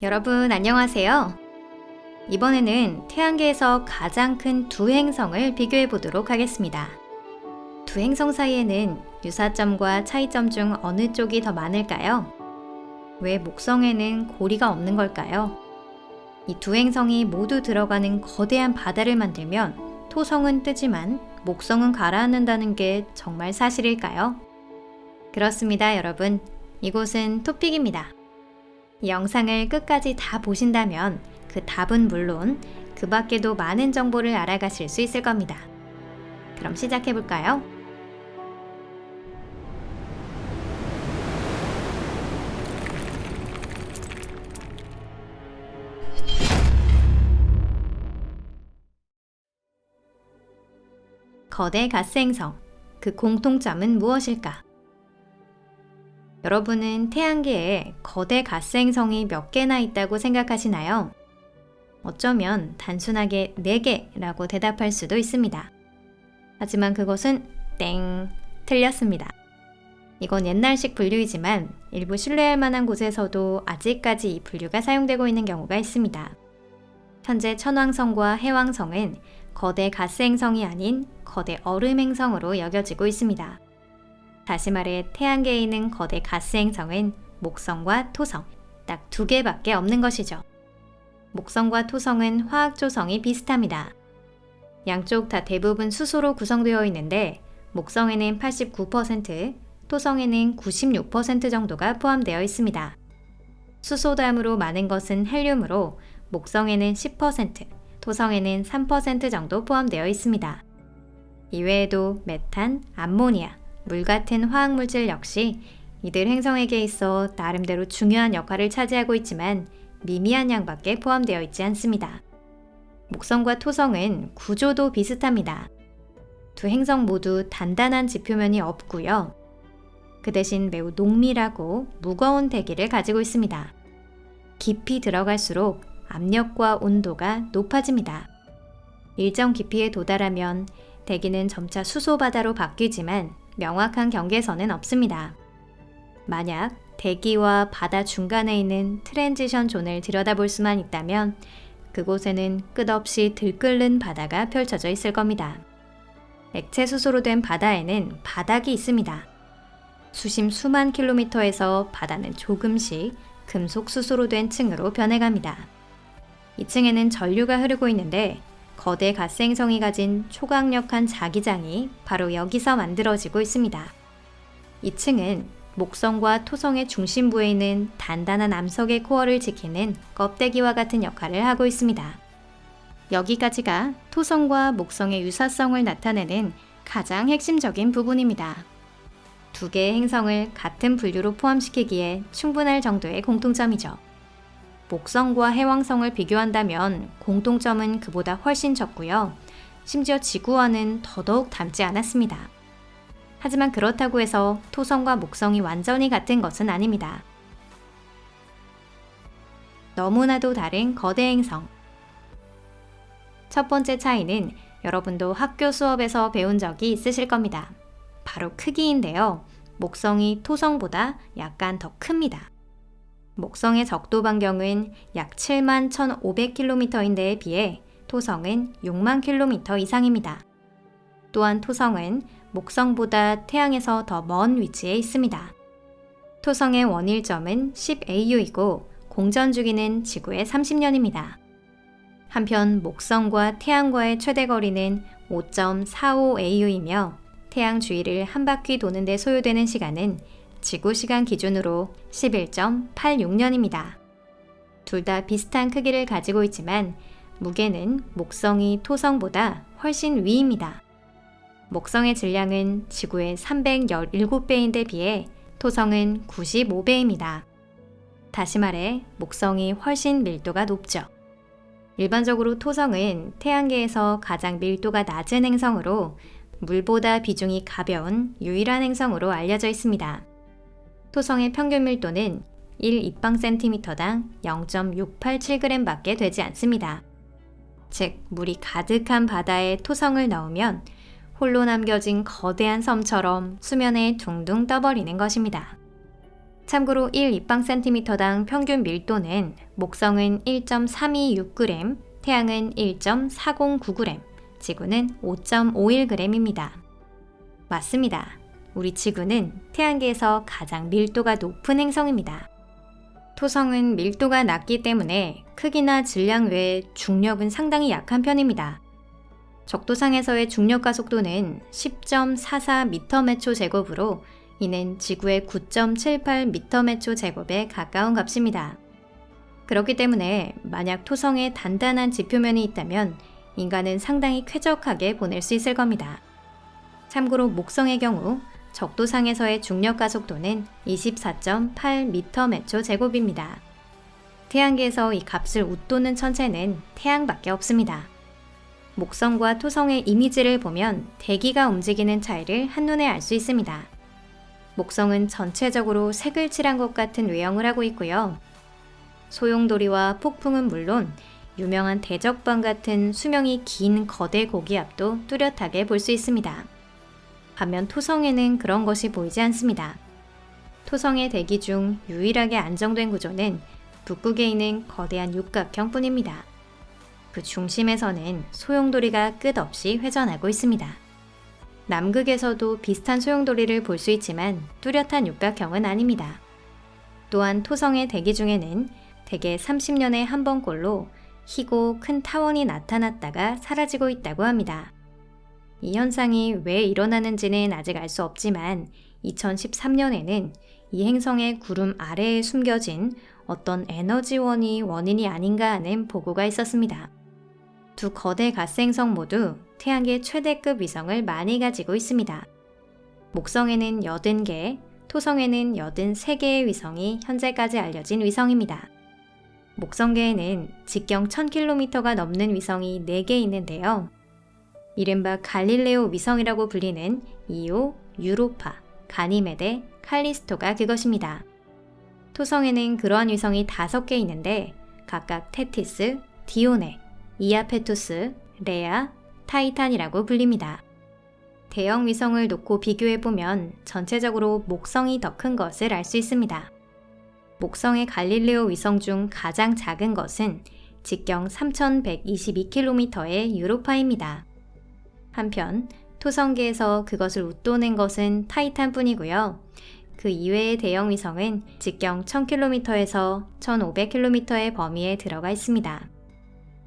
여러분 안녕하세요. 이번에는 태양계에서 가장 큰 두 행성을 비교해 보도록 하겠습니다. 두 행성 사이에는 유사점과 차이점 중 어느 쪽이 더 많을까요? 왜 목성에는 고리가 없는 걸까요? 이 두 행성이 모두 들어가는 거대한 바다를 만들면 토성은 뜨지만 목성은 가라앉는다는 게 정말 사실일까요? 그렇습니다, 여러분. 이곳은 토픽입니다. 이 영상을 끝까지 다 보신다면 그 답은 물론 그 밖에도 많은 정보를 알아가실 수 있을 겁니다. 그럼 시작해 볼까요? 거대 가스 행성, 그 공통점은 무엇일까? 여러분은 태양계에 거대 가스 행성이 몇 개나 있다고 생각하시나요? 어쩌면 단순하게 4개라고 대답할 수도 있습니다. 하지만 그것은 땡, 틀렸습니다. 이건 옛날식 분류이지만 일부 신뢰할 만한 곳에서도 아직까지 이 분류가 사용되고 있는 경우가 있습니다. 현재 천왕성과 해왕성은 거대 가스 행성이 아닌 거대 얼음 행성으로 여겨지고 있습니다. 다시 말해 태양계에 있는 거대 가스 행성은 목성과 토성, 딱 2개밖에 없는 것이죠. 목성과 토성은 화학 조성이 비슷합니다. 양쪽 다 대부분 수소로 구성되어 있는데 목성에는 89%, 토성에는 96% 정도가 포함되어 있습니다. 수소 다음으로 많은 것은 헬륨으로 목성에는 10%, 토성에는 3% 정도 포함되어 있습니다. 이외에도 메탄, 암모니아, 물 같은 화학물질 역시 이들 행성에게 있어 나름대로 중요한 역할을 차지하고 있지만 미미한 양밖에 포함되어 있지 않습니다. 목성과 토성은 구조도 비슷합니다. 두 행성 모두 단단한 지표면이 없고요. 그 대신 매우 농밀하고 무거운 대기를 가지고 있습니다. 깊이 들어갈수록 압력과 온도가 높아집니다. 일정 깊이에 도달하면 대기는 점차 수소바다로 바뀌지만 명확한 경계선은 없습니다. 만약 대기와 바다 중간에 있는 트랜지션 존을 들여다볼 수만 있다면 그곳에는 끝없이 들끓는 바다가 펼쳐져 있을 겁니다. 액체 수소로 된 바다에는 바닥이 있습니다. 수만 킬로미터에서 바다는 조금씩 금속 수소로 된 층으로 변해갑니다. 이 층에는 전류가 흐르고 있는데 거대 가스 행성이 가진 초강력한 자기장이 바로 여기서 만들어지고 있습니다. 이 층은 목성과 토성의 중심부에 있는 단단한 암석의 코어를 지키는 껍데기와 같은 역할을 하고 있습니다. 여기까지가 토성과 목성의 유사성을 나타내는 가장 핵심적인 부분입니다. 2개의 행성을 같은 분류로 포함시키기에 충분할 정도의 공통점이죠. 목성과 해왕성을 비교한다면 공통점은 그보다 훨씬 적고요. 심지어 지구와는 더더욱 닮지 않았습니다. 하지만 그렇다고 해서 토성과 목성이 완전히 같은 것은 아닙니다. 너무나도 다른 거대 행성. 첫 번째 차이는 여러분도 학교 수업에서 배운 적이 있으실 겁니다. 바로 크기인데요. 목성이 토성보다 약간 더 큽니다. 목성의 적도 반경은 약 71,500km인데에 비해 토성은 6만 km 이상입니다. 또한 토성은 목성보다 태양에서 더 먼 위치에 있습니다. 토성의 원일점은 10AU이고 공전 주기는 지구의 30년입니다. 한편 목성과 태양과의 최대 거리는 5.45AU이며 태양 주위를 한 바퀴 도는 데 소요되는 시간은 지구 시간 기준으로 11.86년입니다. 둘 다 비슷한 크기를 가지고 있지만 무게는 목성이 토성보다 훨씬 위입니다. 목성의 질량은 지구의 317배인데 비해 토성은 95배입니다. 다시 말해 목성이 훨씬 밀도가 높죠. 일반적으로 토성은 태양계에서 가장 밀도가 낮은 행성으로 물보다 비중이 가벼운 유일한 행성으로 알려져 있습니다. 토성의 평균 밀도는 1입방센티미터당 0.687g밖에 되지 않습니다. 즉, 물이 가득한 바다에 토성을 넣으면 홀로 남겨진 거대한 섬처럼 수면에 둥둥 떠버리는 것입니다. 참고로 1 입방센티미터당 평균 밀도는 목성은 1.326g, 태양은 1.409g, 지구는 5.51g입니다. 맞습니다. 우리 지구는 태양계에서 가장 밀도가 높은 행성입니다. 토성은 밀도가 낮기 때문에 크기나 질량 외에 중력은 상당히 약한 편입니다. 적도상에서의 중력 가속도는 10.44m/초 제곱으로 이는 지구의 9.78m/초 제곱에 가까운 값입니다. 그렇기 때문에 만약 토성에 단단한 지표면이 있다면 인간은 상당히 쾌적하게 보낼 수 있을 겁니다. 참고로 목성의 경우 적도상에서의 중력 가속도는 24.8m/초 제곱입니다. 태양계에서 이 값을 웃도는 천체는 태양밖에 없습니다. 목성과 토성의 이미지를 보면 대기가 움직이는 차이를 한눈에 알 수 있습니다. 목성은 전체적으로 색을 칠한 것 같은 외형을 하고 있고요. 소용돌이와 폭풍은 물론 유명한 대적방 같은 수명이 긴 거대 고기압도 뚜렷하게 볼 수 있습니다. 반면 토성에는 그런 것이 보이지 않습니다. 토성의 대기 중 유일하게 안정된 구조는 북극에 있는 거대한 육각형뿐입니다. 그 중심에서는 소용돌이가 끝없이 회전하고 있습니다. 남극에서도 비슷한 소용돌이를 볼 수 있지만 뚜렷한 육각형은 아닙니다. 또한 토성의 대기 중에는 대개 30년에 한 번꼴로 희고 큰 타원이 나타났다가 사라지고 있다고 합니다. 이 현상이 왜 일어나는지는 아직 알 수 없지만 2013년에는 이 행성의 구름 아래에 숨겨진 어떤 에너지원이 원인이 아닌가 하는 보고가 있었습니다. 두 거대 가스행성 모두 태양계 최대급 위성을 많이 가지고 있습니다. 목성에는 80개, 토성에는 83개의 위성이 현재까지 알려진 위성입니다. 목성계에는 직경 1000km가 넘는 위성이 4개 있는데요. 이른바 갈릴레오 위성이라고 불리는 이오, 유로파, 가니메데, 칼리스토가 그것입니다. 토성에는 그러한 위성이 5개 있는데 각각 테티스, 디오네, 이아페투스, 레아, 타이탄이라고 불립니다. 대형 위성을 놓고 비교해보면 전체적으로 목성이 더 큰 것을 알 수 있습니다. 목성의 갈릴레오 위성 중 가장 작은 것은 직경 3122km의 유로파입니다. 한편 토성계에서 그것을 웃도는 것은 타이탄뿐이고요. 그 이외의 대형 위성은 직경 1000km에서 1500km의 범위에 들어가 있습니다.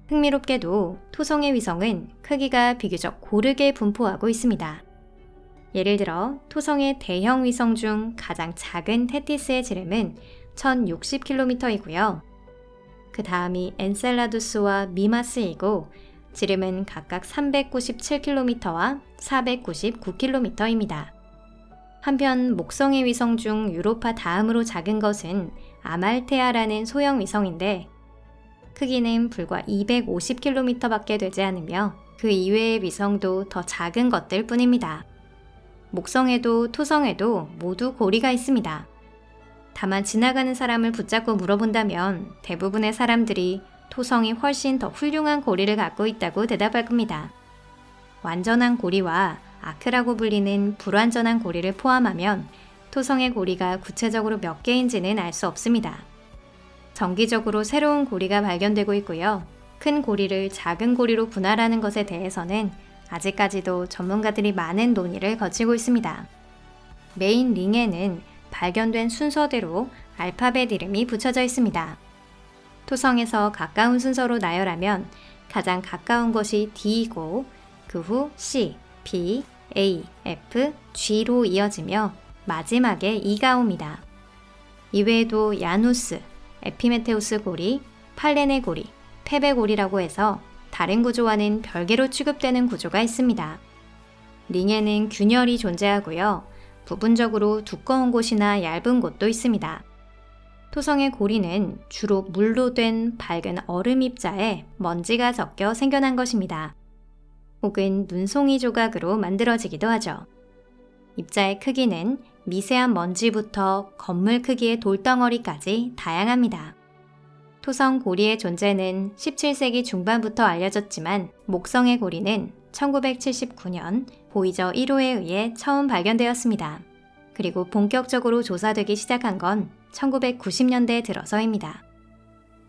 흥미롭게도 토성의 위성은 크기가 비교적 고르게 분포하고 있습니다. 예를 들어 토성의 대형 위성 중 가장 작은 테티스의 지름은 1060km이고요. 그 다음이 엔셀라두스와 미마스이고 지름은 각각 397km와 499km입니다. 한편 목성의 위성 중 유로파 다음으로 작은 것은 아말테아라는 소형 위성인데 크기는 불과 250km밖에 되지 않으며 그 이외의 위성도 더 작은 것들 뿐입니다. 목성에도 토성에도 모두 고리가 있습니다. 다만 지나가는 사람을 붙잡고 물어본다면 대부분의 사람들이 토성이 훨씬 더 훌륭한 고리를 갖고 있다고 대답할 겁니다. 완전한 고리와 아크라고 불리는 불완전한 고리를 포함하면 토성의 고리가 구체적으로 몇 개인지는 알 수 없습니다. 정기적으로 새로운 고리가 발견되고 있고요. 큰 고리를 작은 고리로 분할하는 것에 대해서는 아직까지도 전문가들이 많은 논의를 거치고 있습니다. 메인 링에는 발견된 순서대로 알파벳 이름이 붙여져 있습니다. 토성에서 가까운 순서로 나열하면 가장 가까운 것이 D이고 그 후 C, B, A, F, G로 이어지며 마지막에 E가 옵니다. 이외에도 야누스, 에피메테우스 고리, 팔레네 고리, 페베 고리라고 해서 다른 구조와는 별개로 취급되는 구조가 있습니다. 링에는 균열이 존재하고요. 부분적으로 두꺼운 곳이나 얇은 곳도 있습니다. 토성의 고리는 주로 물로 된 밝은 얼음 입자에 먼지가 섞여 생겨난 것입니다. 혹은 눈송이 조각으로 만들어지기도 하죠. 입자의 크기는 미세한 먼지부터 건물 크기의 돌덩어리까지 다양합니다. 토성 고리의 존재는 17세기 중반부터 알려졌지만 목성의 고리는 1979년 보이저 1호에 의해 처음 발견되었습니다. 그리고 본격적으로 조사되기 시작한 건 1990년대에 들어서입니다.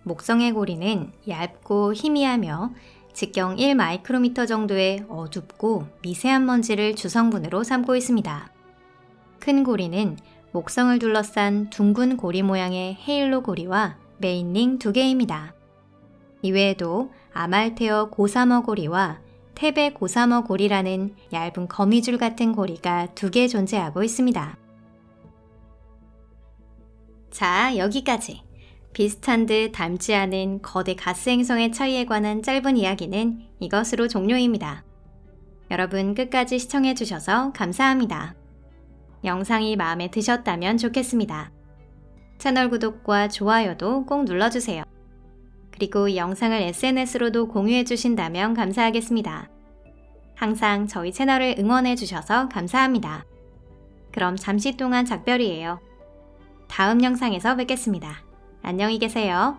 목성의 고리는 얇고 희미하며 직경 1마이크로미터 정도의 어둡고 미세한 먼지를 주성분으로 삼고 있습니다. 큰 고리는 목성을 둘러싼 둥근 고리 모양의 헤일로 고리와 메인링 2개입니다. 이외에도 아말테어 고사머 고리와 테베 고사머 고리라는 얇은 거미줄 같은 고리가 2개 존재하고 있습니다. 자, 여기까지. 비슷한 듯 닮지 않은 거대 가스 행성의 차이에 관한 짧은 이야기는 이것으로 종료입니다. 여러분 끝까지 시청해 주셔서 감사합니다. 영상이 마음에 드셨다면 좋겠습니다. 채널 구독과 좋아요도 꼭 눌러주세요. 그리고 이 영상을 SNS로도 공유해 주신다면 감사하겠습니다. 항상 저희 채널을 응원해 주셔서 감사합니다. 그럼 잠시 동안 작별이에요. 다음 영상에서 뵙겠습니다. 안녕히 계세요.